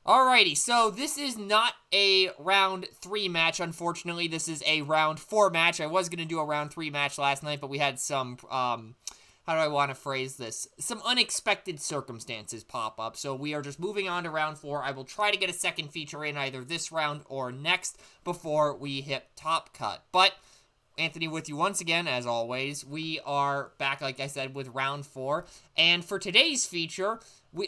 Alrighty, so this is not a round 3 match, unfortunately. This is a round 4 match. I was going to do a round 3 match last night, but we had some, how do I want to phrase this? Some unexpected circumstances pop up, so we are just moving on to round 4. I will try to get a second feature in either this round or next before we hit Top Cut. But Anthony with you once again, as always. We are back, like I said, with round 4. And for today's feature,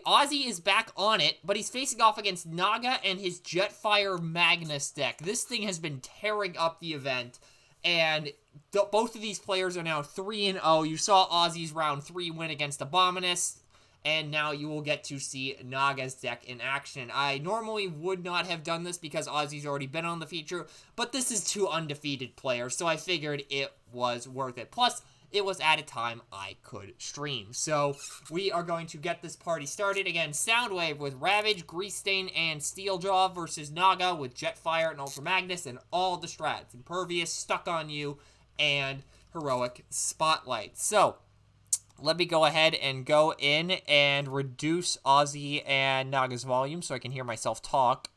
Ozzy is back on it, but he's facing off against Naga and his Jetfire Magnus deck. This thing has been tearing up the event, and both of these players are now 3-0. You saw Ozzy's round 3 win against Abominus, and now you will get to see Naga's deck in action. I normally would not have done this because Ozzy's already been on the feature, but this is 2 undefeated players, so I figured it was worth it. Plus, it was at a time I could stream. So, we are going to get this party started. Again, Soundwave with Ravage, Greasestain, and Steeljaw versus Naga with Jetfire and Ultra Magnus and all the strats. Impervious, Stuck on You, and Heroic Spotlight. So, let me go ahead and go in and reduce Ozzy and Naga's volume so I can hear myself talk.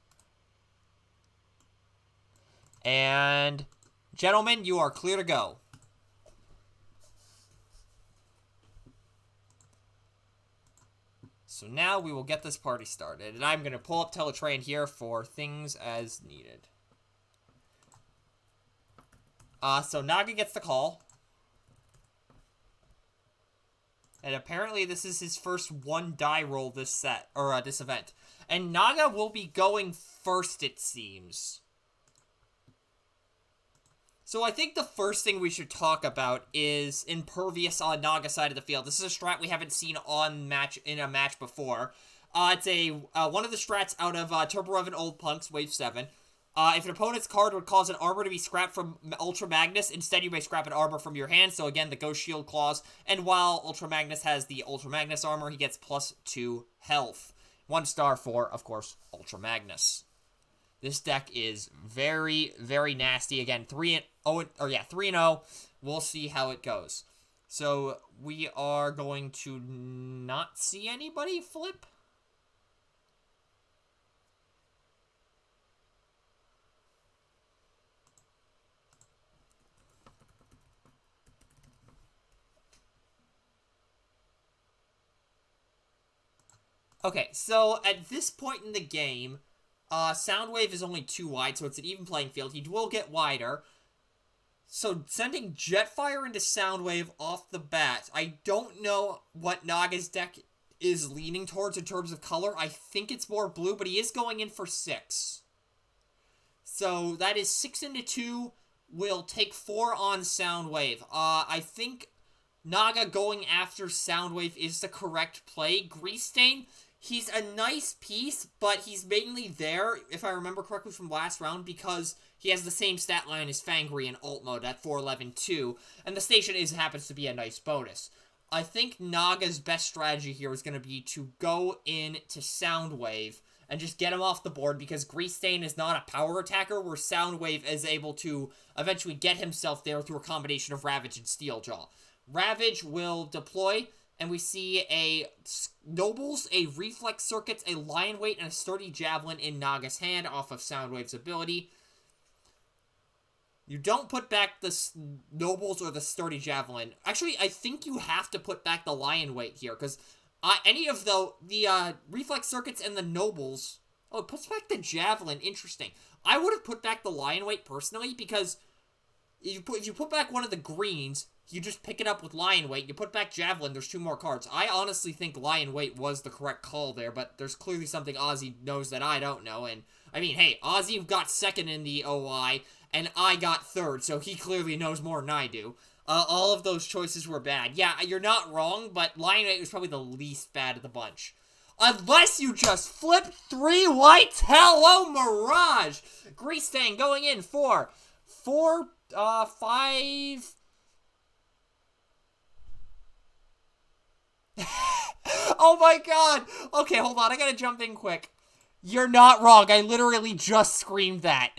And, gentlemen, you are clear to go. So now we will get this party started, and I'm going to pull up Teletrain here for things as needed. So Naga gets the call. And apparently this is his first 1 die roll this set, or this event. And Naga will be going first, it seems. So I think the first thing we should talk about is Impervious on Naga's side of the field. This is a strat we haven't seen in a match before. It's one of the strats out of Turbo Revan Old Punks, Wave 7. If an opponent's card would cause an armor to be scrapped from Ultra Magnus, instead you may scrap an armor from your hand. So again, the Ghost Shield clause. And while Ultra Magnus has the Ultra Magnus armor, he gets +2 health. 1 star for, of course, Ultra Magnus. This deck is very, very nasty. Again, 3-0. We'll see how it goes. So, we are going to not see anybody flip. Okay, so at this point in the game, Soundwave is only 2 wide, so it's an even playing field. He will get wider. So, sending Jetfire into Soundwave off the bat, I don't know what Naga's deck is leaning towards in terms of color. I think it's more blue, but he is going in for 6. So, that is 6 into 2, will take 4 on Soundwave. I think Naga going after Soundwave is the correct play. Greasestain, he's a nice piece, but he's mainly there, if I remember correctly from last round, because he has the same stat line as Fangry in alt mode at 411-2, and the station happens to be a nice bonus. I think Naga's best strategy here is going to be to go into Soundwave and just get him off the board, because Greasestain is not a power attacker, where Soundwave is able to eventually get himself there through a combination of Ravage and Steeljaw. Ravage will deploy, and we see a Nobles, a Reflex Circuits, a Lion Weight, and a Sturdy Javelin in Naga's hand off of Soundwave's ability. You don't put back the Nobles or the Sturdy Javelin. Actually, I think you have to put back the Lion Weight here, because any of the Reflex Circuits and the Nobles... Oh, it puts back the Javelin. Interesting. I would have put back the Lion Weight personally, because if you put back one of the greens, you just pick it up with Lion Weight. You put back Javelin, there's 2 more cards. I honestly think Lion Weight was the correct call there, but there's clearly something Ozzy knows that I don't know. And, I mean, hey, Ozzy got 2nd in the OI, and I got 3rd, so he clearly knows more than I do. All of those choices were bad. Yeah, you're not wrong, but Lion Weight was probably the least bad of the bunch. Unless you just flip 3 whites. Hello, Mirage! Greasestain going in for 5... Oh my god! Okay, hold on, I gotta jump in quick. You're not wrong, I literally just screamed that.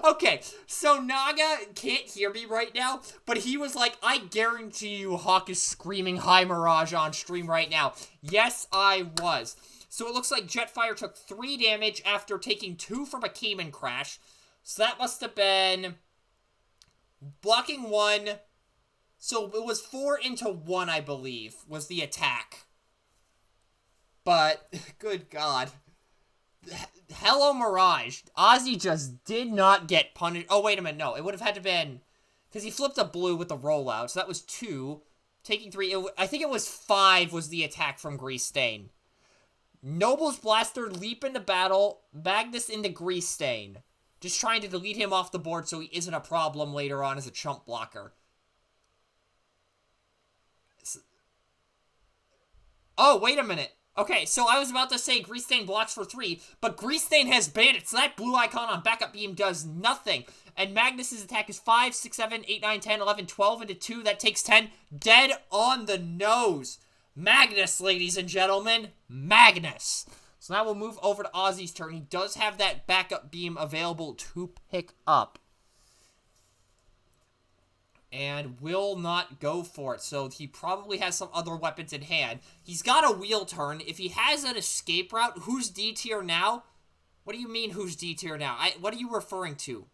Okay, so Naga can't hear me right now, but he was like, I guarantee you Hawk is screaming Hi Mirage on stream right now. Yes, I was. So it looks like Jetfire took 3 damage after taking 2 from a Cayman Crash. So that must have been blocking 1. So it was 4 into 1, I believe, was the attack. But, good God. Hello, Mirage. Ozzy just did not get punished. Oh, wait a minute. No, it would have had to been... Because he flipped a blue with the rollout. So that was 2. Taking 3. I think it was 5 was the attack from Grease Stain. Noble's Blaster, leap into battle. Magnus into Grease Stain. Just trying to delete him off the board so he isn't a problem later on as a chump blocker. Oh, wait a minute. Okay, so I was about to say Grease Stain blocks for 3, but Grease Stain has Bandit, so that blue icon on backup beam does nothing. And Magnus's attack is 5, 6, 7, 8, 9, 10, 11, 12 into 2. That takes 10. Dead on the nose. Magnus, ladies and gentlemen. Magnus. So now we'll move over to Ozzy's turn. He does have that backup beam available to pick up. And will not go for it. So he probably has some other weapons in hand. He's got a wheel turn. If he has an escape route, who's D tier now? What do you mean who's D tier now? What are you referring to?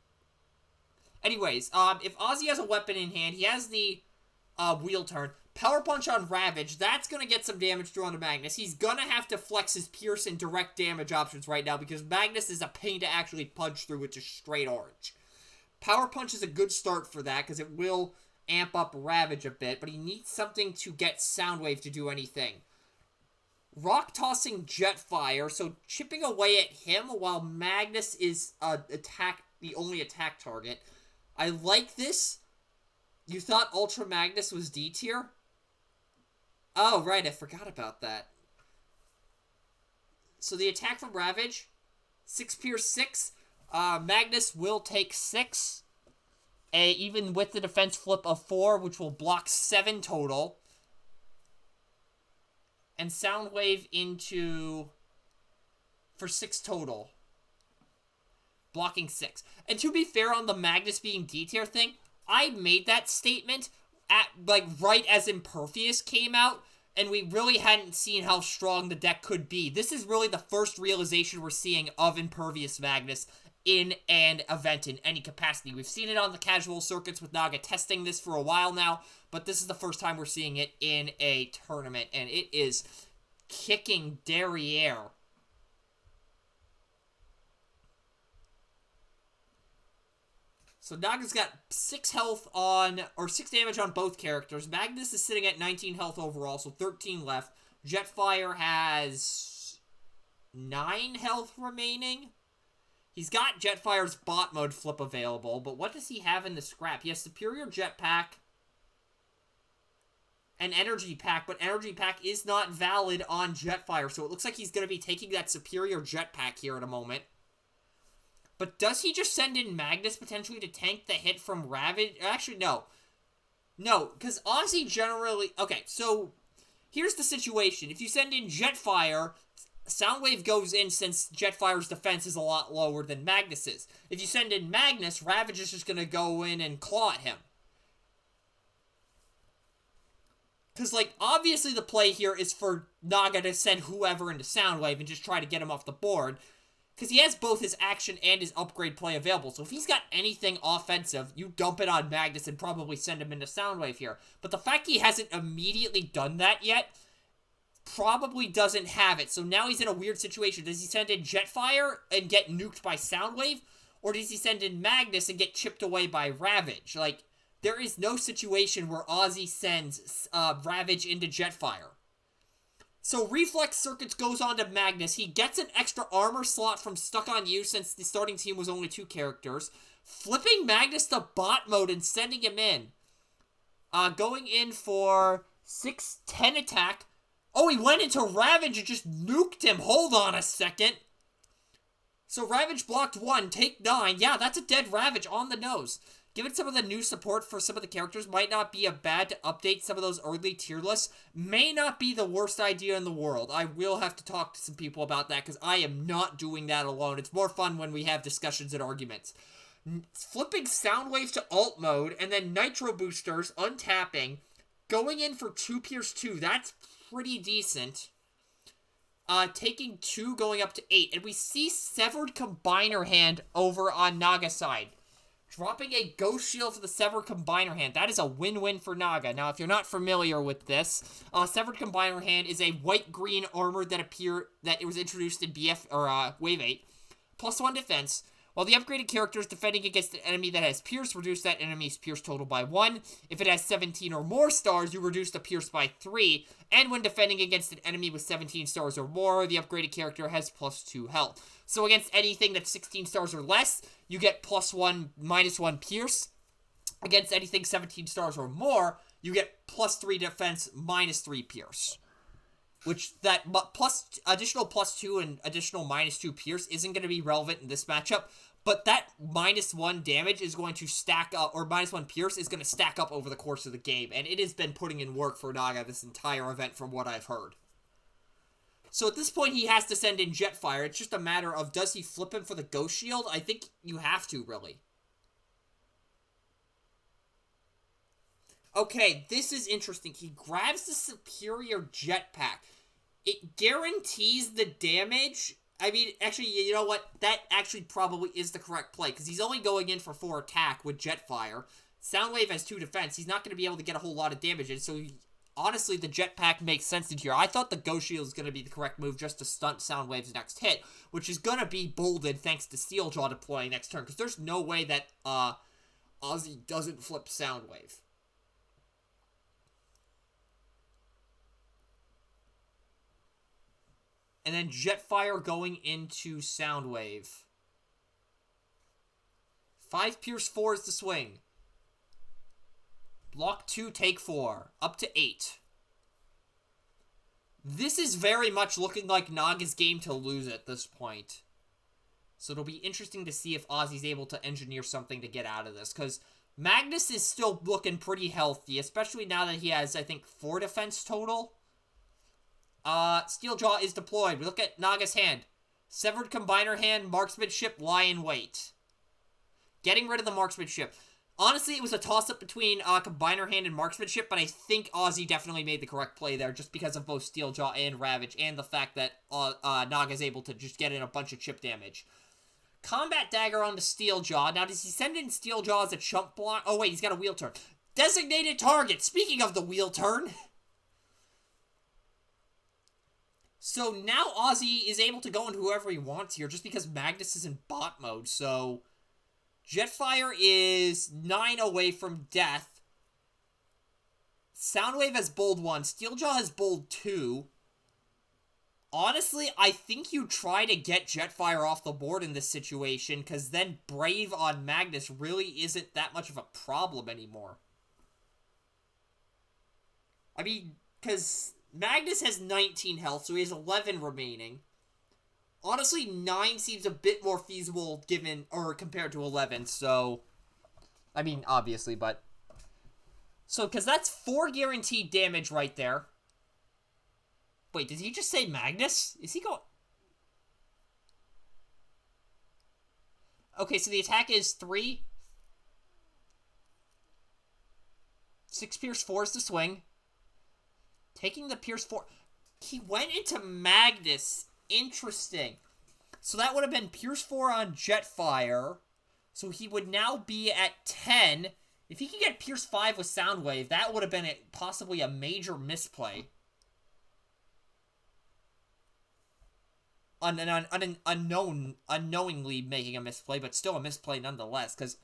Anyways, if Ozzy has a weapon in hand, he has the wheel turn. Power Punch on Ravage, that's going to get some damage through onto Magnus. He's going to have to flex his Pierce and direct damage options right now because Magnus is a pain to actually punch through with just straight orange. Power Punch is a good start for that because it will amp up Ravage a bit, but he needs something to get Soundwave to do anything. Rock Tossing Jetfire, so chipping away at him while Magnus is the only attack target. I like this. You thought Ultra Magnus was D tier? Oh, right, I forgot about that. So the attack from Ravage, 6 Pierce 6. Magnus will take 6. Even with the defense flip of 4, which will block 7 total. And Soundwave for 6 total. Blocking 6. And to be fair on the Magnus being D tier thing, I made that statement right as Impervious came out, and we really hadn't seen how strong the deck could be. This is really the first realization we're seeing of Impervious Magnus in an event in any capacity. We've seen it on the casual circuits with Naga testing this for a while now, but this is the first time we're seeing it in a tournament, and it is kicking derriere. So Naga's got 6 damage on both characters. Magnus is sitting at 19 health overall, so 13 left. Jetfire has 9 health remaining. He's got Jetfire's bot mode flip available, but what does he have in the scrap? He has Superior Jetpack and Energy Pack, but Energy Pack is not valid on Jetfire, so it looks like he's going to be taking that Superior Jetpack here in a moment. But does he just send in Magnus potentially to tank the hit from Ravage? Actually, no. No, because Ozzy generally... Okay, so here's the situation. If you send in Jetfire, Soundwave goes in since Jetfire's defense is a lot lower than Magnus's. If you send in Magnus, Ravage is just going to go in and claw at him. Because, obviously the play here is for Naga to send whoever into Soundwave and just try to get him off the board. Because he has both his action and his upgrade play available. So if he's got anything offensive, you dump it on Magnus and probably send him into Soundwave here. But the fact he hasn't immediately done that yet probably doesn't have it. So now he's in a weird situation. Does he send in Jetfire and get nuked by Soundwave? Or does he send in Magnus and get chipped away by Ravage? There is no situation where Ozzy sends Ravage into Jetfire. So Reflex Circuits goes on to Magnus. He gets an extra armor slot from Stuck on You since the starting team was only 2 characters. Flipping Magnus to bot mode and sending him in. Going in for 6-10 attack. Oh, he went into Ravage and just nuked him. Hold on a second. So Ravage blocked 1, take 9. Yeah, that's a dead Ravage on the nose. Given some of the new support for some of the characters, might not be a bad to update some of those early tier lists. May not be the worst idea in the world. I will have to talk to some people about that because I am not doing that alone. It's more fun when we have discussions and arguments. Flipping Soundwave to alt mode and then Nitro Boosters, untapping, going in for 2 Pierce 2. That's pretty decent. taking 2, going up to 8. And we see Severed Combiner Hand over on Naga's side. Dropping a Ghost Shield for the Severed Combiner Hand. That is a win-win for Naga. Now, if you're not familiar with this, Severed Combiner Hand is a white-green armor that it was introduced in Wave 8. +1 defense. While the upgraded character is defending against an enemy that has Pierce, reduce that enemy's Pierce total by 1. If it has 17 or more stars, you reduce the Pierce by 3. And when defending against an enemy with 17 stars or more, the upgraded character has +2 health. So against anything that's 16 stars or less, you get +1, -1 Pierce. Against anything 17 stars or more, you get +3 defense, -3 Pierce. Which that additional +2 and additional -2 Pierce isn't going to be relevant in this matchup. But that -1 damage is going to stack up, or -1 Pierce is going to stack up over the course of the game. And it has been putting in work for Naga this entire event from what I've heard. So at this point, he has to send in Jetfire. It's just a matter of, does he flip him for the Ghost Shield? I think you have to, really. Okay, this is interesting. He grabs the Superior Jetpack. It guarantees the damage. I mean, actually, you know what? That actually probably is the correct play, because he's only going in for 4 attack with Jetfire. Soundwave has 2 defense. He's not going to be able to get a whole lot of damage in, so honestly, the Jetpack makes sense in here. I thought the Ghost Shield is going to be the correct move just to stunt Soundwave's next hit, which is going to be bolded thanks to Steeljaw deploying next turn, because there's no way that Ozzy doesn't flip Soundwave. And then Jetfire going into Soundwave. 5 Pierce 4 is the swing. Block 2, take 4. Up to 8. This is very much looking like Naga's game to lose at this point. So it'll be interesting to see if Ozzy's able to engineer something to get out of this. Because Magnus is still looking pretty healthy. Especially now that he has, I think, 4 defense total. Steeljaw is deployed. We look at Naga's hand. Severed Combiner Hand, Marksmanship, Lie in Wait. Getting rid of the Marksmanship. Honestly, it was a toss-up between Combiner Hand and Marksmanship, but I think Ozzy definitely made the correct play there, just because of both Steeljaw and Ravage, and the fact that Naga's able to just get in a bunch of chip damage. Combat Dagger on the Steeljaw. Now, does he send in Steeljaw as a chump block? Oh, wait, he's got a wheel turn. Designated target. Speaking of the wheel turn. So now Ozzy is able to go into whoever he wants here, just because Magnus is in bot mode, so Jetfire is 9 away from death. Soundwave has bold 1. Steeljaw has bold 2. Honestly, I think you try to get Jetfire off the board in this situation, because then Brave on Magnus really isn't that much of a problem anymore. I mean, because Magnus has 19 health, so he has 11 remaining. Honestly, 9 seems a bit more feasible given, or compared to 11, so I mean, obviously, but so, because that's 4 guaranteed damage right there. Wait, did he just say Magnus? Is he going? Okay, so the attack is 3. 6 Pierce 4 is the swing. Taking the Pierce 4. He went into Magnus. Interesting. So that would have been Pierce 4 on Jetfire. So he would now be at 10. If he could get Pierce 5 with Soundwave, that would have been possibly a major misplay. Unknowingly making a misplay, but still a misplay nonetheless. Because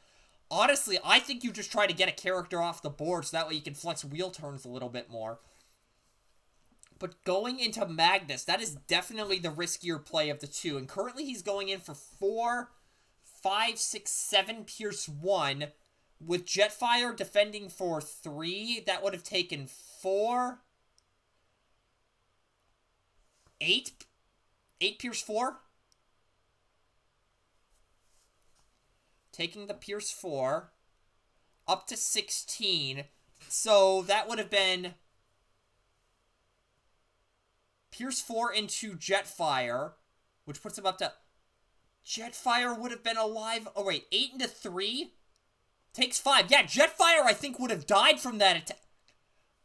honestly, I think you just try to get a character off the board so that way you can flex wheel turns a little bit more. But going into Magnus, that is definitely the riskier play of the two. And currently he's going in for 4, 5, 6, 7 Pierce 1. With Jetfire defending for 3, that would have taken 4, 8 Pierce 4. Taking the Pierce 4 up to 16. So that would have been Pierce 4 into Jetfire, which puts him up to... Jetfire would have been alive... Oh, wait. 8 into 3? Takes 5. Yeah, Jetfire, I think, would have died from that attack.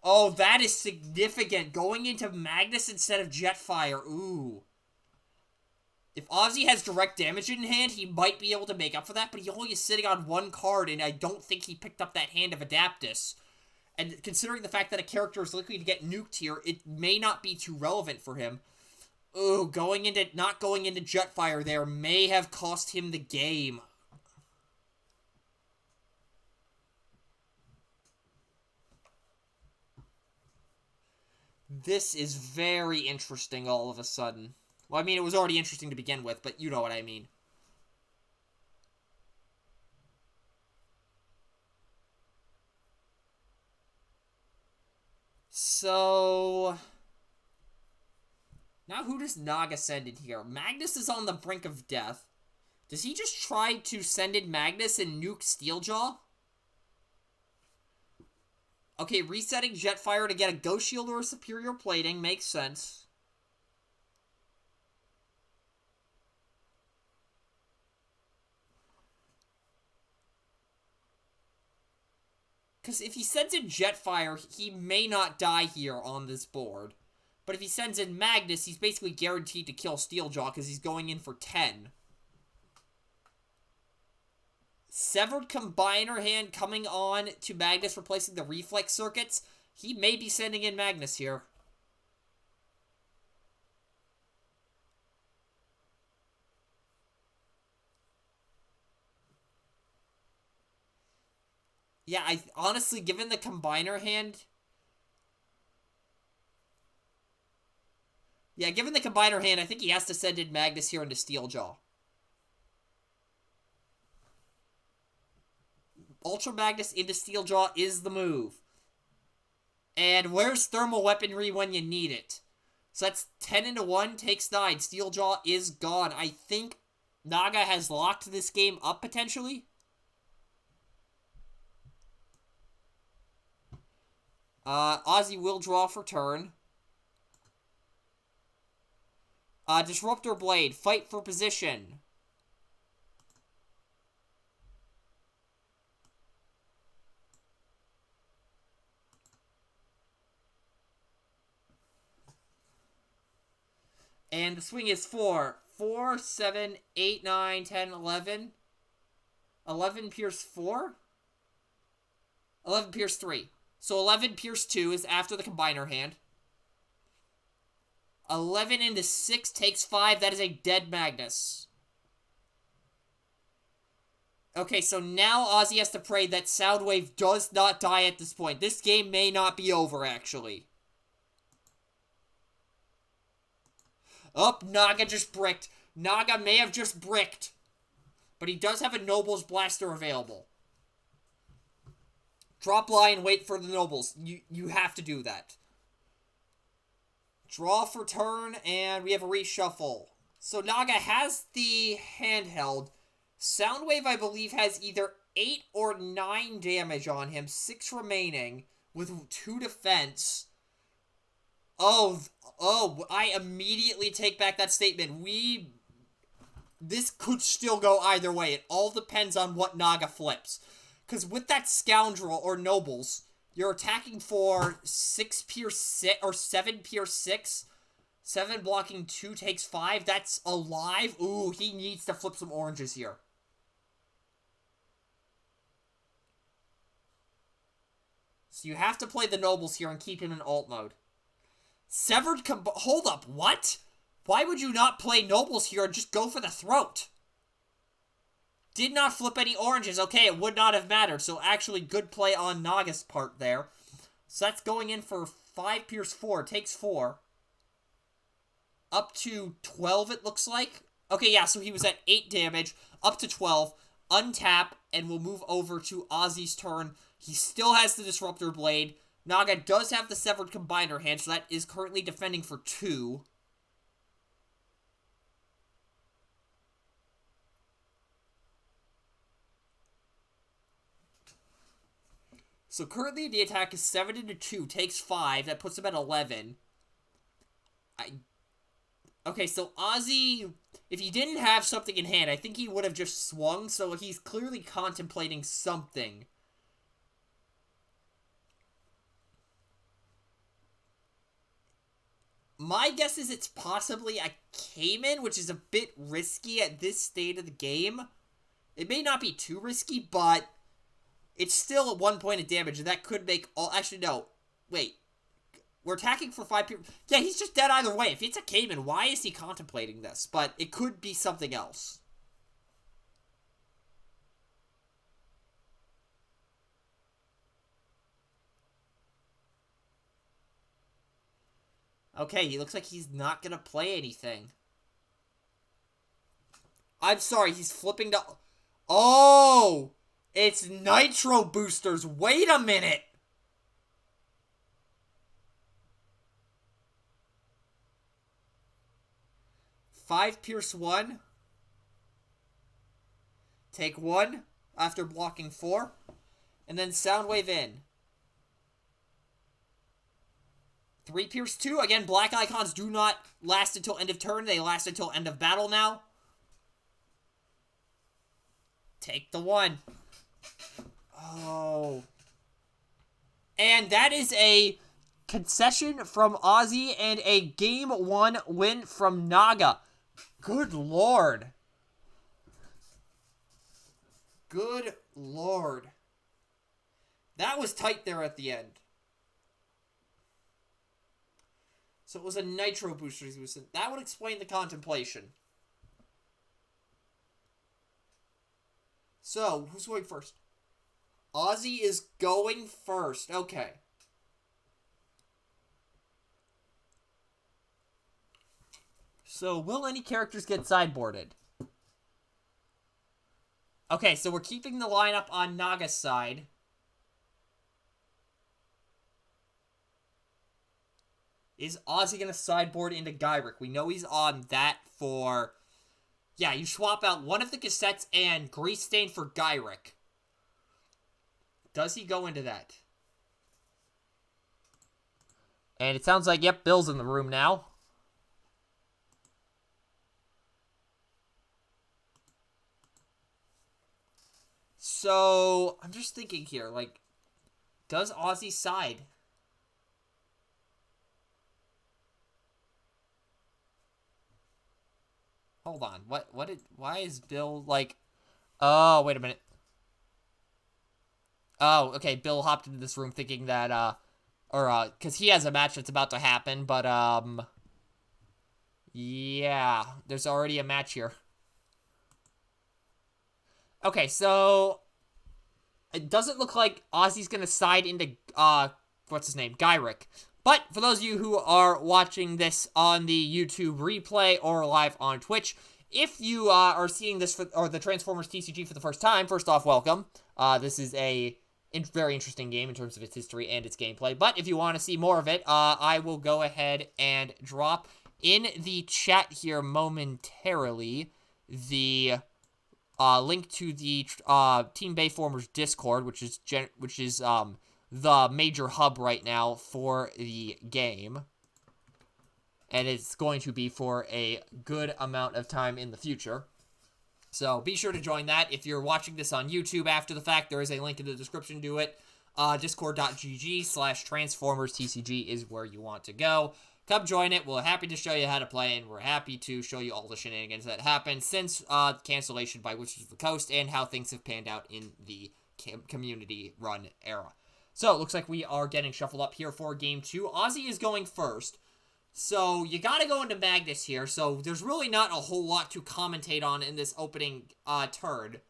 Oh, that is significant. Going into Magnus instead of Jetfire. Ooh. If Ozzy has direct damage in hand, he might be able to make up for that, but he only is sitting on one card, and I don't think he picked up that hand of Adaptus. And considering the fact that a character is likely to get nuked here, it may not be too relevant for him. Ooh, not going into Jetfire there may have cost him the game. This is very interesting all of a sudden. Well, I mean, it was already interesting to begin with, but you know what I mean. So... now who does Naga send in here? Magnus is on the brink of death. Does he just try to send in Magnus and nuke Steeljaw? Okay, resetting Jetfire to get a Ghost Shield or a Superior Plating makes sense. Because if he sends in Jetfire, he may not die here on this board. But if he sends in Magnus, he's basically guaranteed to kill Steeljaw because he's going in for 10. Severed Combiner Hand coming on to Magnus, replacing the Reflex Circuits. He may be sending in Magnus here. Yeah, honestly, given the Combiner Hand... yeah, given the Combiner Hand, I think he has to send in Magnus here into Steeljaw. Ultra Magnus into Steeljaw is the move. And where's Thermal Weaponry when you need it? So that's 10 into 1, takes 9. Steeljaw is gone. I think Naga has locked this game up, potentially. Ozzy will draw for turn. Disruptor Blade, fight for position. And the swing is 4. 4, 7, 8, 9, 10, 11. 11 pierce 4? 11 pierce 3. So 11 pierce 2 is after the Combiner Hand. 11 into 6 takes 5. That is a dead Magnus. Okay, so now Ozzy has to pray that Soundwave does not die at this point. This game may not be over, actually. Oh, Naga just bricked. Naga may have just bricked. But he does have a Noble's Blaster available. Drop line, wait for the Nobles. You have to do that. Draw for turn, and we have a reshuffle. So Naga has the handheld. Soundwave, I believe, has either 8 or 9 damage on him. 6 remaining, with 2 defense. Oh, I immediately take back that statement. This could still go either way. It all depends on what Naga flips. Because with that Scoundrel, or Nobles, you're attacking for 6 pierce 6, or 7 pierce 6. 7 blocking 2 takes 5. That's alive. Ooh, he needs to flip some oranges here. So you have to play the Nobles here and keep him in alt mode. Severed hold up, what? Why would you not play Nobles here and just go for the throat? Did not flip any oranges. Okay, it would not have mattered. So actually good play on Naga's part there. So that's going in for 5 pierce 4. Takes 4. Up to 12 it looks like. Okay, yeah, so he was at 8 damage. Up to 12. Untap, and we'll move over to Ozzy's turn. He still has the Disruptor Blade. Naga does have the Severed Combiner Hand, so that is currently defending for 2. So currently the attack is 7 into 2, takes 5. That puts him at 11. Okay, so Ozzy, if he didn't have something in hand, I think he would have just swung, so he's clearly contemplating something. My guess is it's possibly a Cayman, which is a bit risky at this state of the game. It may not be too risky, but it's still 1 point of damage, and that could make all... Actually, no. Wait. We're attacking for 5 people. Yeah, he's just dead either way. If it's a Cayman, why is he contemplating this? But it could be something else. Okay, he looks like he's not gonna play anything. I'm sorry, he's flipping to... Oh! It's Nitro Boosters! Wait a minute! Five Pierce 1. Take 1 after blocking 4. And then Soundwave in. 3 Pierce 2. Again, black icons do not last until end of turn. They last until end of battle now. Take the 1. Oh. And that is a concession from Ozzy and a Game 1 win from Naga. Good lord. Good lord. That was tight there at the end. So it was a Nitro Booster. That would explain the contemplation. So, who's going first? Ozzy is going first. Okay. So, will any characters get sideboarded? Okay, so we're keeping the lineup on Naga's side. Is Ozzy going to sideboard into Gyrick? We know he's on that for... Yeah, you swap out one of the cassettes and Grease Stain for Gyrick. Does he go into that? And it sounds like, yep, Bill's in the room now. So, I'm just thinking here, like, does Ozzy side? Hold on, why is Bill, like, oh, wait a minute. Oh, okay, Bill hopped into this room thinking that, because he has a match that's about to happen, but, yeah, there's already a match here. Okay, so, it doesn't look like Ozzy's gonna side into, what's his name, Gyrick. But for those of you who are watching this on the YouTube replay or live on Twitch, if you are seeing this or the Transformers TCG for the first time, first off, welcome. This is a very interesting game in terms of its history and its gameplay. But if you want to see more of it, I will go ahead and drop in the chat here momentarily the link to the Team Bayformers Discord, which is the major hub right now for the game. And it's going to be for a good amount of time in the future. So be sure to join that. If you're watching this on YouTube after the fact, there is a link in the description to it. Discord.gg/TransformersTCG is where you want to go. Come join it. We're happy to show you how to play, and we're happy to show you all the shenanigans that happened since cancellation by Wizards of the Coast and how things have panned out in the community-run era. So, it looks like we are getting shuffled up here for Game 2. Ozzy is going first. So, you gotta go into Magnus here. So, there's really not a whole lot to commentate on in this opening turn.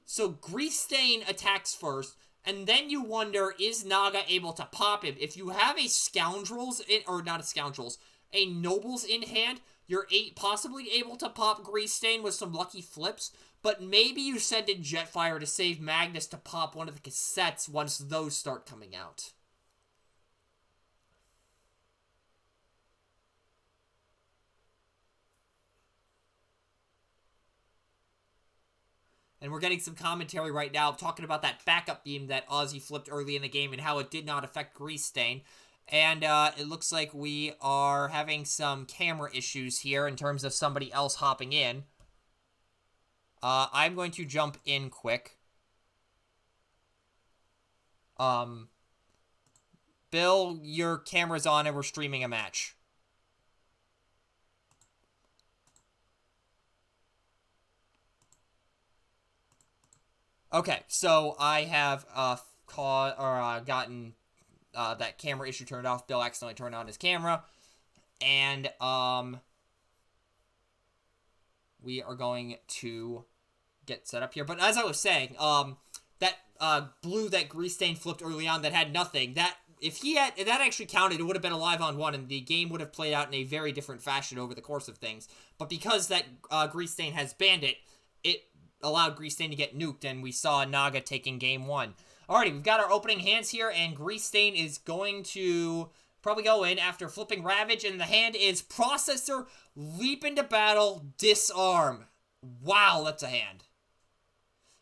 So, Grease Stain attacks first. And then you wonder, is Naga able to pop him? If you have a Scoundrels, or not a Scoundrels, a Nobles in hand, you're possibly able to pop Grease Stain with some lucky flips. But maybe you send in Jetfire to save Magnus to pop one of the cassettes once those start coming out. And we're getting some commentary right now talking about that backup beam that Ozzy flipped early in the game and how it did not affect Grease Stain. And it looks like we are having some camera issues here in terms of somebody else hopping in. I'm going to jump in quick. Bill, your camera's on and we're streaming a match. Okay, so I have gotten that camera issue turned off. Bill accidentally turned on his camera, and we are going to get set up here. But as I was saying, that blue that grease stain flipped early on that had nothing, that if that actually counted, it would have been a live on one, and the game would have played out in a very different fashion over the course of things. But because that grease stain has banned it, it allowed grease stain to get nuked, and we saw Naga taking game one. Alrighty, we've got our opening hands here, and grease stain is going to probably go in after flipping Ravage, and the hand is Processor, Leap into Battle, Disarm. Wow, that's a hand.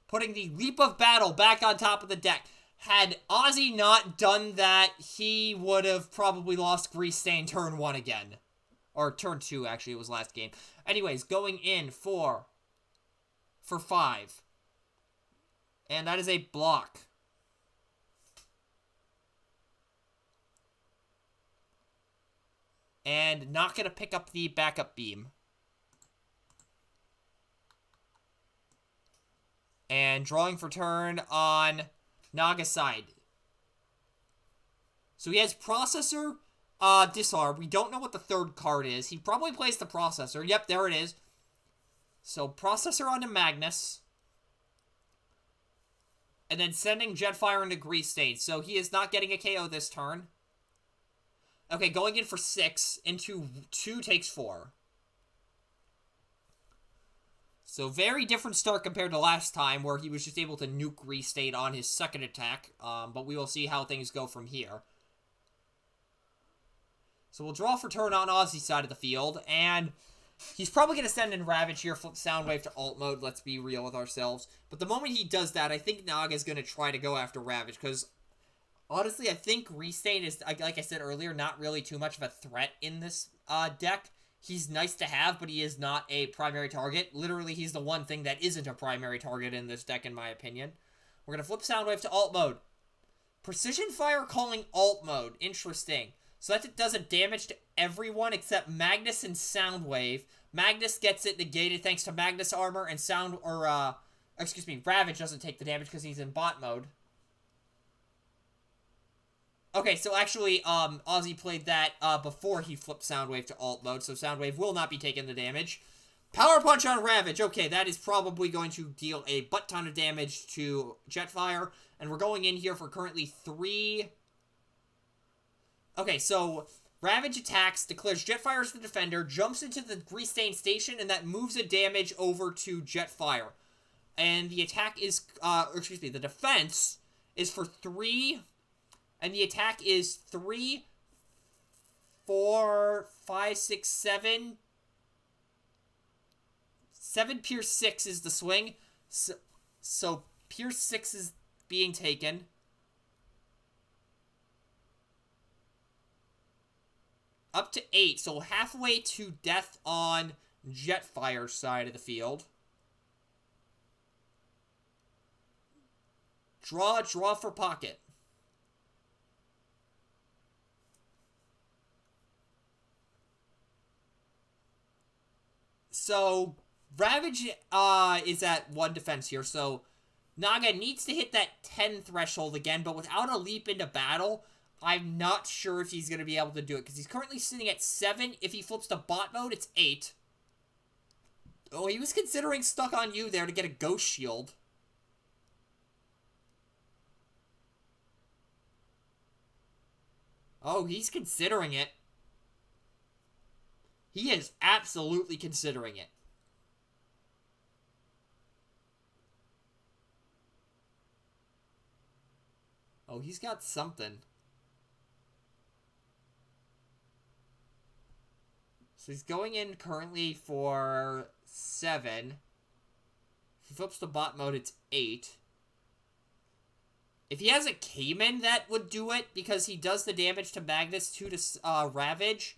Putting the Leap of Battle back on top of the deck. Had Ozzy not done that, he would have probably lost grease stain turn 1 again. Or turn 2, actually, it was last game. Anyways, going in for 5. And that is a block. And not going to pick up the backup beam. And drawing for turn on Naga's side. So he has Processor, Disarm. We don't know what the third card is. He probably plays the Processor. Yep, there it is. So Processor onto Magnus. And then sending Jetfire into grease stain. So he is not getting a KO this turn. Okay, going in for 6 into 2 takes 4. So very different start compared to last time, where he was just able to nuke grease stain on his second attack. But we will see how things go from here. So we'll draw for turn on Ozzy's side of the field, and he's probably going to send in Ravage here, flip Soundwave to alt mode, let's be real with ourselves. But the moment he does that, I think Naga is going to try to go after Ravage, because honestly, I think grease stain is, like I said earlier, not really too much of a threat in this deck. He's nice to have, but he is not a primary target. Literally, he's the one thing that isn't a primary target in this deck, in my opinion. We're going to flip Soundwave to alt mode. Precision Fire calling alt mode. Interesting. So that does a damage to everyone except Magnus and Soundwave. Magnus gets it negated thanks to Magnus armor, and Ravage doesn't take the damage because he's in bot mode. Okay, so actually, Ozzy played that before he flipped Soundwave to alt mode, so Soundwave will not be taking the damage. Power Punch on Ravage. Okay, that is probably going to deal a butt-ton of damage to Jetfire, and we're going in here for currently 3... Okay, so Ravage attacks, declares Jetfire as the defender, jumps into the grease stain station, and that moves a damage over to Jetfire. And the attack is, the defense is for 3... And the attack is 3, 4, 5, 6, 7. 7 Pierce 6 is the swing. So Pierce 6 is being taken. Up to 8. So halfway to death on Jetfire's side of the field. Draw for pocket. So, Ravage is at 1 defense here, so Naga needs to hit that 10 threshold again, but without a leap into battle, I'm not sure if he's going to be able to do it, because he's currently sitting at 7. If he flips to bot mode, it's 8. Oh, he was considering Stuck on You there to get a Ghost Shield. Oh, he's considering it. He is absolutely considering it. Oh, he's got something. So he's going in currently for 7. If he flips to bot mode, it's 8. If he has a Cayman, that would do it, because he does the damage to Magnus 2 to Ravage.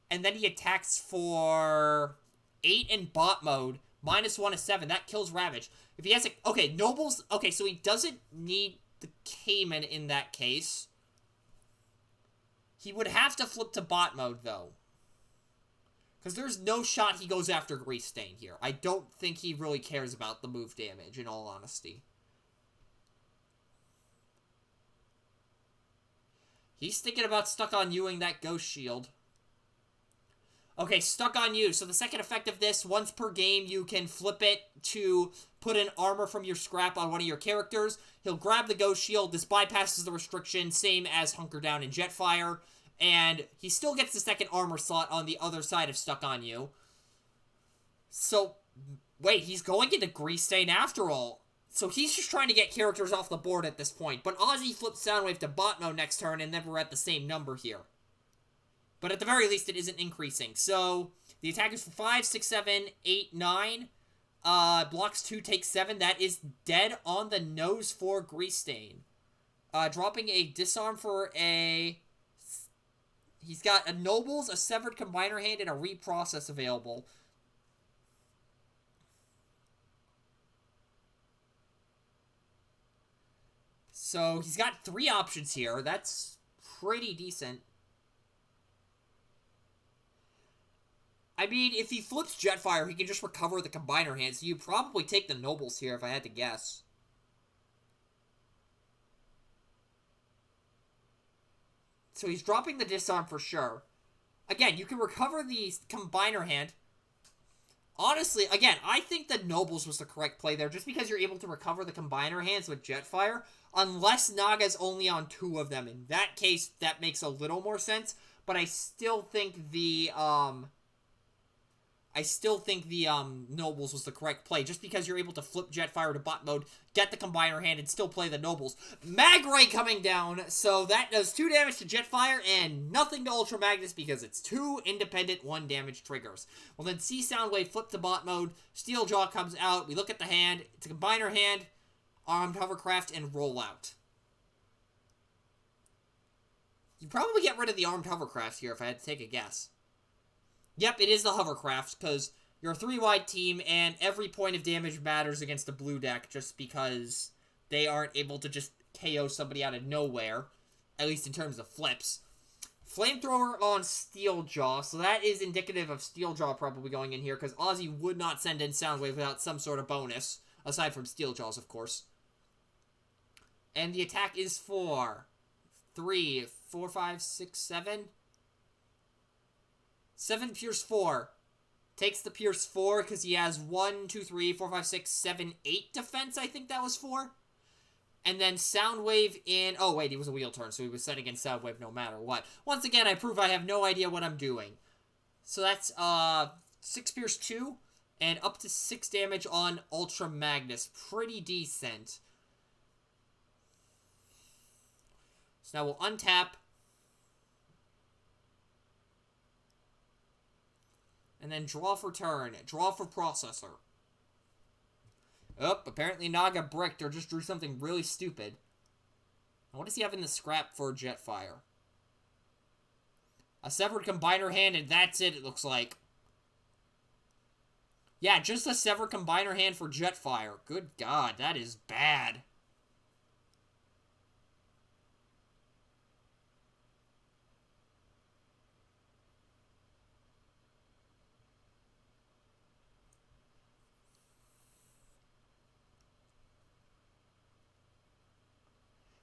And then he attacks for 8 in bot mode, -1 to 7. That kills Ravage. If he has a... Okay, Nobles... Okay, so he doesn't need the Cayman in that case. He would have to flip to bot mode, though. Because there's no shot he goes after grease stain here. I don't think he really cares about the move damage, in all honesty. He's thinking about Stuck on You-ing that Ghost Shield. Okay, Stuck on You. So the second effect of this, once per game, you can flip it to put an armor from your scrap on one of your characters. He'll grab the Ghost Shield. This bypasses the restriction, same as Hunker Down and Jetfire. And he still gets the second armor slot on the other side of Stuck on You. So, wait, he's going into Grease Stain after all. So he's just trying to get characters off the board at this point. But Ozzy flips Soundwave to bot mode next turn, and then we're at the same number here. But at the very least, it isn't increasing. So, the attack is for 5, 6, 7, 8, 9. Blocks 2, takes 7. That is dead on the nose for Grease Stain. Dropping a disarm for a... He's got a Nobles, a Severed Combiner Hand, and a Reprocess available. So, he's got 3 options here. That's pretty decent. I mean, if he flips Jetfire, he can just recover the Combiner Hand, so you'd probably take the Nobles here if I had to guess. So he's dropping the Disarm for sure. Again, you can recover the Combiner Hand. Honestly, again, I think the Nobles was the correct play there, just because you're able to recover the Combiner Hands with Jetfire, unless Naga's only on 2 of them. In that case, that makes a little more sense, but I still think the, Nobles was the correct play, just because you're able to flip Jetfire to bot mode, get the Combiner Hand, and still play the Nobles. Mag Ray coming down, so that does 2 damage to Jetfire, and nothing to Ultra Magnus, because it's 2 independent 1 damage triggers. We'll then see Soundwave flip to bot mode, Steeljaw comes out, we look at the hand, it's a Combiner Hand, Armed Hovercraft, and roll out. You'd probably get rid of the Armed Hovercraft here, if I had to take a guess. Yep, it is the Hovercraft, because you're a 3-wide team, and every point of damage matters against the blue deck, just because they aren't able to just KO somebody out of nowhere, at least in terms of flips. Flamethrower on Steeljaw, so that is indicative of Steeljaw probably going in here, because Ozzy would not send in Soundwave without some sort of bonus, aside from Steeljaws, of course. And the attack is for 3, 4, 5, 6, 7... 7 Pierce 4. Takes the Pierce 4 because he has 1, 2, 3, 4, 5, 6, 7, 8 defense, I think that was 4. And then Soundwave in... Oh, wait, he was a wheel turn, so he was set against Soundwave no matter what. Once again, I prove I have no idea what I'm doing. So that's 6 Pierce 2, and up to 6 damage on Ultra Magnus. Pretty decent. So now we'll untap. And then draw for turn. Draw for processor. Oh, apparently Naga bricked or just drew something really stupid. What does he have in the scrap for Jetfire? A Severed Combiner Hand, and that's it looks like. Yeah, just a Severed Combiner Hand for Jetfire. Good God, that is bad.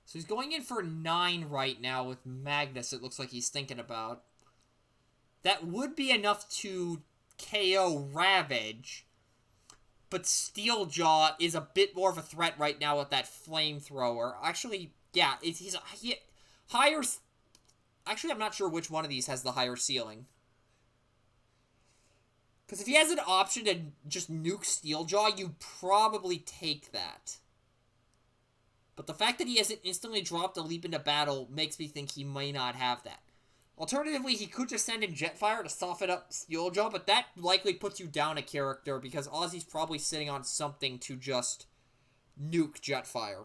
So he's going in for 9 right now with Magnus, it looks like he's thinking about. That would be enough to KO Ravage, but Steeljaw is a bit more of a threat right now with that Flamethrower. Actually, yeah, he's higher... Actually, I'm not sure which one of these has the higher ceiling. Because if he has an option to just nuke Steeljaw, you probably take that. But the fact that he hasn't instantly dropped a leap into battle makes me think he may not have that. Alternatively, he could just send in Jetfire to soften up Steeljaw, but that likely puts you down a character because Ozzy's probably sitting on something to just nuke Jetfire.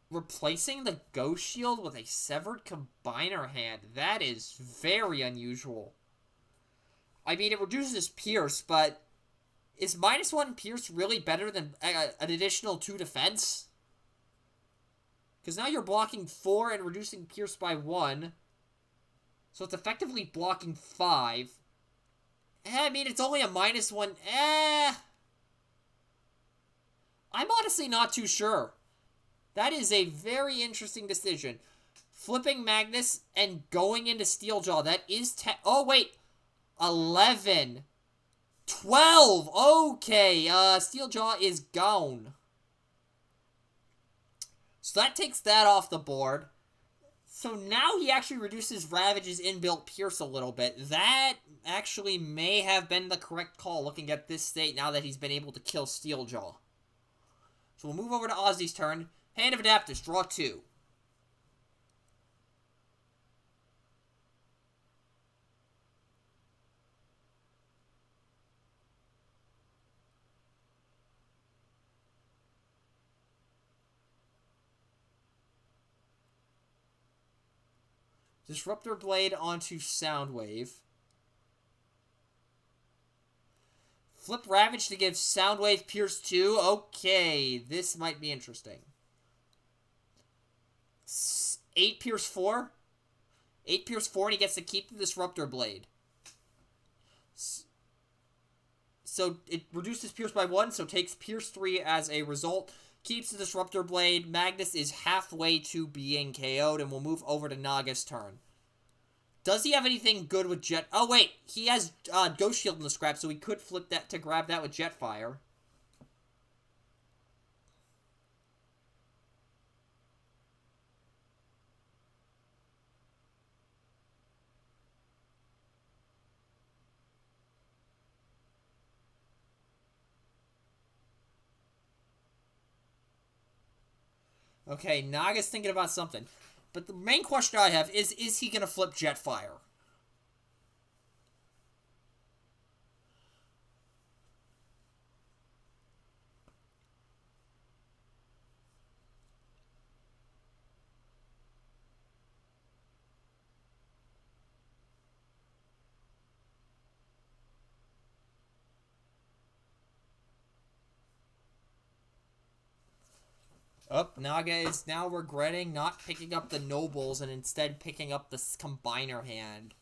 Replacing the Ghost Shield with a Severed Combiner Hand. That is very unusual. I mean, it reduces Pierce, but is -1 Pierce really better than an additional 2 defense? Because now you're blocking 4 and reducing Pierce by 1. So it's effectively blocking 5. I mean, it's only a -1. I'm honestly not too sure. That is a very interesting decision. Flipping Magnus and going into Steeljaw. That is oh, wait. 11. 12. Okay. Steeljaw is gone. So that takes that off the board. So now he actually reduces Ravage's inbuilt Pierce a little bit. That actually may have been the correct call looking at this state now that he's been able to kill Steeljaw. So we'll move over to Ozzy's turn. Hand of Adapters, draw 2. Disruptor Blade onto Soundwave. Flip Ravage to give Soundwave Pierce 2. Okay, this might be interesting. 8 Pierce 4. 8 Pierce 4, and he gets to keep the Disruptor Blade. So it reduces Pierce by 1, so takes Pierce 3 as a result. Keeps the Disruptor Blade. Magnus is halfway to being KO'd, and we'll move over to Naga's turn. Does he have anything good with Jet? Oh, wait. He has Ghost Shield in the scrap, so he could flip that to grab that with Jetfire. Okay, Naga's thinking about something. But the main question I have is he going to flip Jetfire? Oh, Naga is now regretting not picking up the Nobles and instead picking up the Combiner hand.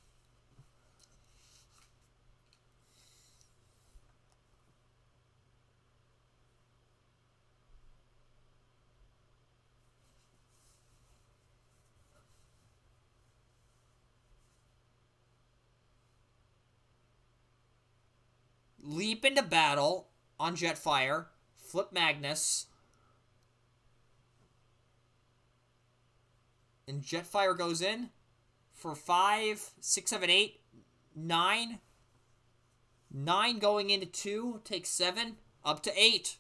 Leap into battle on Jetfire. Flip Magnus. And Jetfire goes in for 5, 6, 7, 8, 9. 9 going into 2, takes 7, up to 8.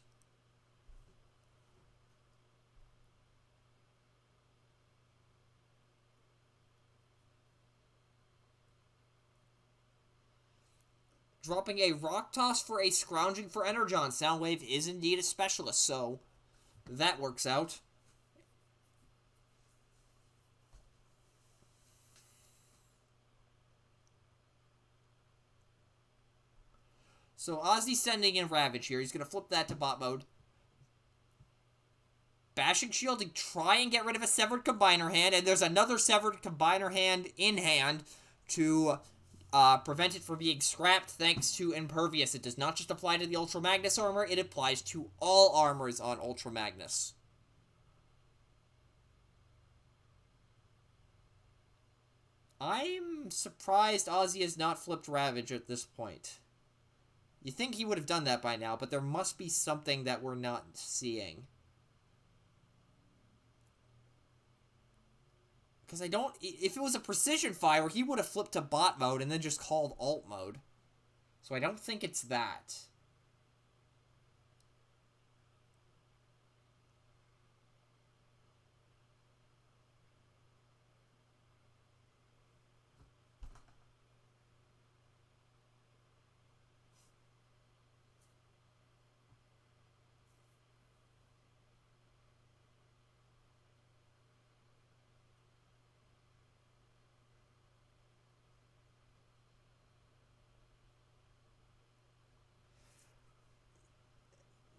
Dropping a Rock Toss for a Scrounging for Energon. Soundwave is indeed a specialist, so that works out. So Ozzy's sending in Ravage here. He's going to flip that to bot mode. Bashing Shield to try and get rid of a Severed Combiner hand. And there's another Severed Combiner hand in hand to prevent it from being scrapped thanks to Impervious. It does not just apply to the Ultra Magnus armor. It applies to all armors on Ultra Magnus. I'm surprised Ozzy has not flipped Ravage at this point. You think he would have done that by now, but there must be something that we're not seeing. Because I don't... If it was a precision fire, he would have flipped to bot mode and then just called alt mode. So I don't think it's that.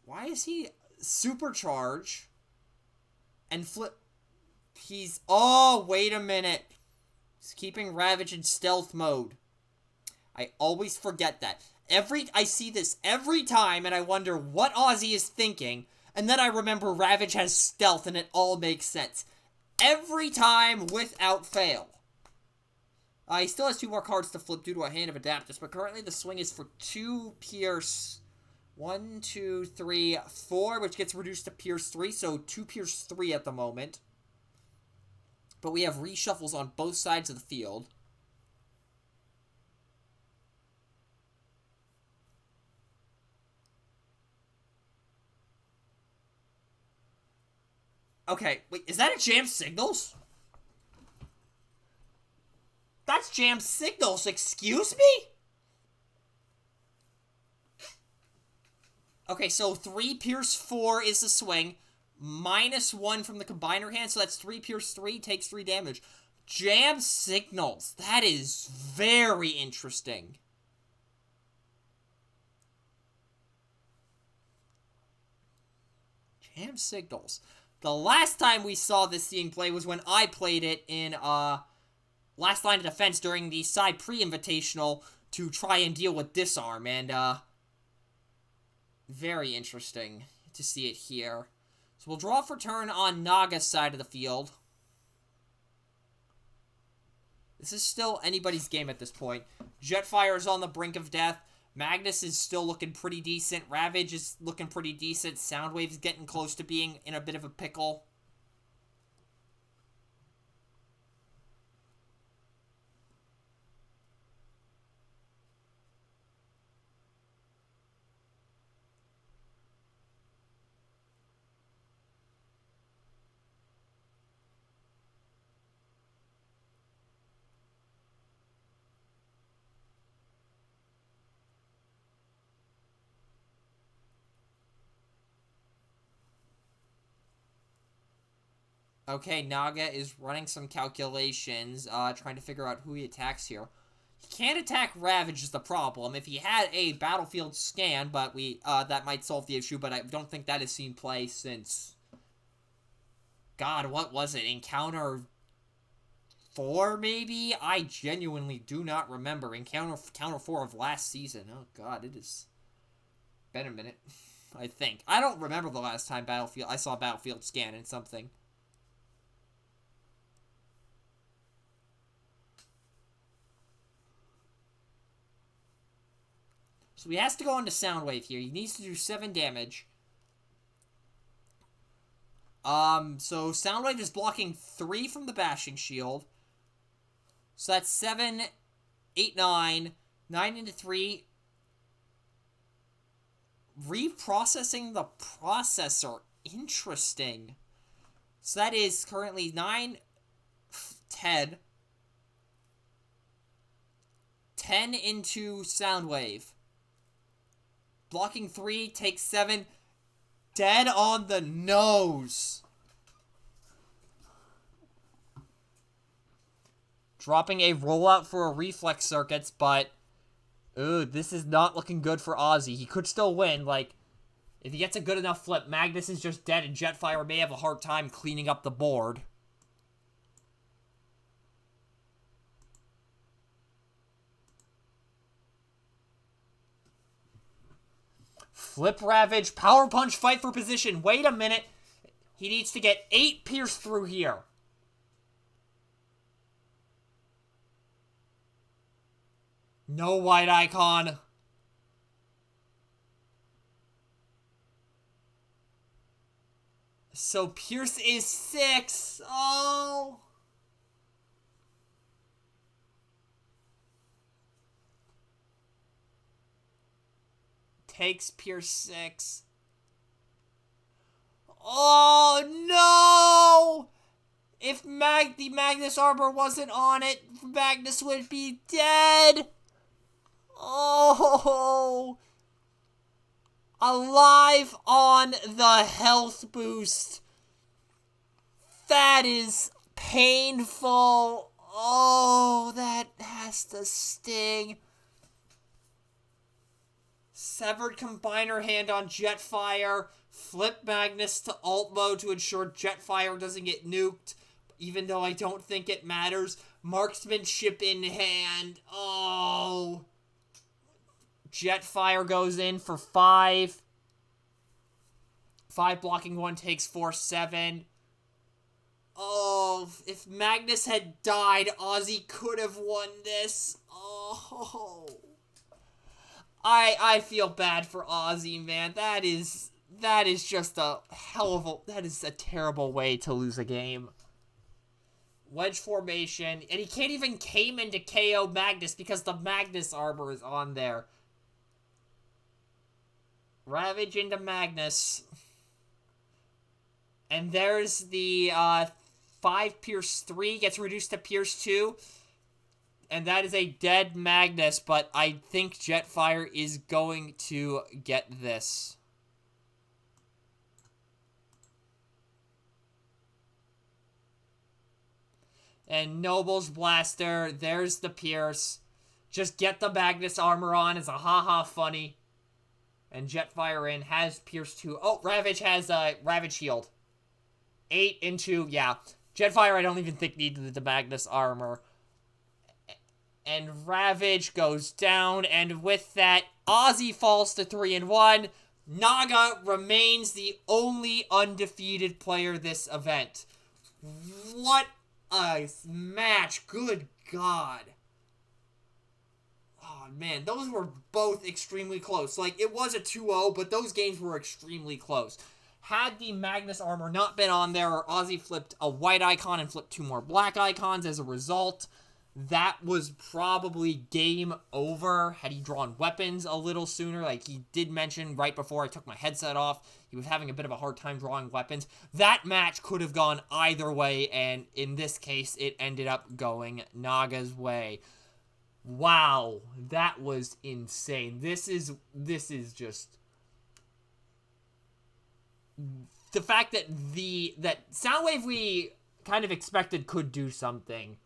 Why is he supercharge and flip? Oh, wait a minute. He's keeping Ravage in stealth mode. I always forget that. I see this every time, and I wonder what Ozzy is thinking, and then I remember Ravage has stealth, and it all makes sense. Every time, without fail. He still has 2 more cards to flip due to a Hand of Adaptus, but currently the swing is for 2 Pierce. 1, 2, 3, 4, which gets reduced to Pierce 3, so 2 Pierce 3 at the moment. But we have reshuffles on both sides of the field. Okay, wait, is that a Jam Signals? That's Jam Signals, excuse me? Okay, so 3 Pierce 4 is the swing. -1 from the combiner hand, so that's 3 Pierce 3, takes 3 damage. Jam Signals. That is very interesting. Jam Signals. The last time we saw this scene play was when I played it in, Last Line of Defense during the side pre-invitational to try and deal with Disarm, and, very interesting to see it here. So we'll draw for turn on Naga's side of the field. This is still anybody's game at this point. Jetfire is on the brink of death. Magnus is still looking pretty decent. Ravage is looking pretty decent. Soundwave is getting close to being in a bit of a pickle. Okay, Naga is running some calculations, trying to figure out who he attacks here. He can't attack Ravage is the problem. If he had a battlefield scan, but that might solve the issue, but I don't think that has seen play since... God, what was it? Encounter 4, maybe? I genuinely do not remember. Encounter 4 of last season. Oh, God, it has been a minute, I think. I don't remember the last time I saw battlefield scan in something. So he has to go into Soundwave here. He needs to do 7 damage. So Soundwave is blocking 3 from the Bashing Shield. So that's 7, 8, 9. 9 into 3. Reprocessing the processor. Interesting. So that is currently 9, 10. 10 into Soundwave. Blocking 3, takes 7. Dead on the nose. Dropping a rollout for a reflex circuits, but... Ooh, this is not looking good for Ozzy. He could still win, like... If he gets a good enough flip, Magnus is just dead, and Jetfire may have a hard time cleaning up the board. Flip Ravage, Power Punch, fight for position. Wait a minute. He needs to get 8 Pierce through here. No white icon. So Pierce is 6. Oh. Takes Pierce 6. Oh, no! If the Magnus Arbor wasn't on it, Magnus would be dead! Oh! Alive on the health boost. That is painful. Oh, that has to sting. Severed Combiner Hand on Jetfire. Flip Magnus to alt mode to ensure Jetfire doesn't get nuked, even though I don't think it matters. Marksmanship in hand. Oh. Jetfire goes in for 5. 5 blocking 1 takes 4-7. Oh, if Magnus had died, Ozzy could have won this. Oh. I feel bad for Ozzy, man. That is just a that is a terrible way to lose a game. Wedge formation, and he can't even came into KO Magnus because the Magnus armor is on there. Ravage into Magnus. And there's the 5 Pierce 3 gets reduced to Pierce 2. And that is a dead Magnus, but I think Jetfire is going to get this. And Noble's Blaster, there's the Pierce. Just get the Magnus armor on as a haha funny. And Jetfire in has Pierce 2. Oh, Ravage has Ravage Shield. 8 into, yeah. Jetfire I don't even think needed the Magnus armor. And Ravage goes down, and with that, Ozzy falls to 3-1. Naga remains the only undefeated player this event. What a match. Good God. Oh, man, those were both extremely close. Like, it was a 2-0, but those games were extremely close. Had the Magnus armor not been on there, or Ozzy flipped a white icon and flipped 2 more black icons as a result, that was probably game over had he drawn weapons a little sooner. Like he did mention right before I took my headset off, he was having a bit of a hard time drawing weapons. That match could have gone either way, and in this case, it ended up going Naga's way. Wow, that was insane. This is just the fact that that Soundwave we kind of expected could do something.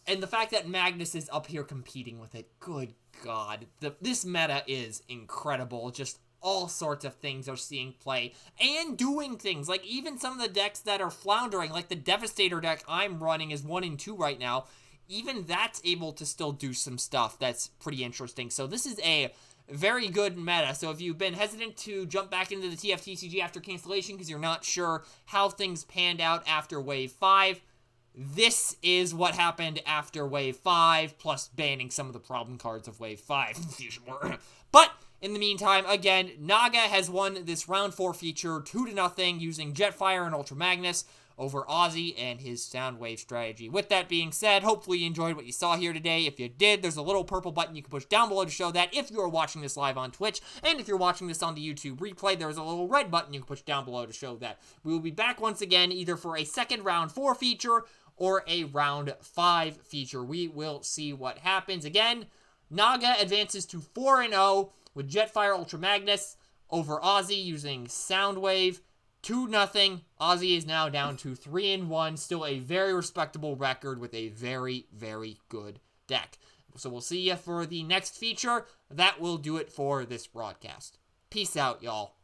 And the fact that Magnus is up here competing with it, good God. This meta is incredible. Just all sorts of things are seeing play and doing things. Like even some of the decks that are floundering, like the Devastator deck I'm running is 1 and 2 right now. Even that's able to still do some stuff that's pretty interesting. So this is a very good meta. So if you've been hesitant to jump back into the TCG after cancellation because you're not sure how things panned out after Wave 5, this is what happened after Wave 5, plus banning some of the problem cards of Wave 5. But, in the meantime, again, Naga has won this Round 4 feature 2-0 using Jetfire and Ultra Magnus over Ozzy and his Soundwave strategy. With that being said, hopefully you enjoyed what you saw here today. If you did, there's a little purple button you can push down below to show that if you are watching this live on Twitch, and if you're watching this on the YouTube replay, there's a little red button you can push down below to show that. We will be back once again, either for a second Round 4 feature, or a Round 5 feature. We will see what happens. Again, Naga advances to 4-0 with Jetfire Ultra Magnus over Ozzy using Soundwave. 2-0. Ozzy is now down to 3-1. Still a very respectable record with a very, very good deck. So we'll see you for the next feature. That will do it for this broadcast. Peace out, y'all.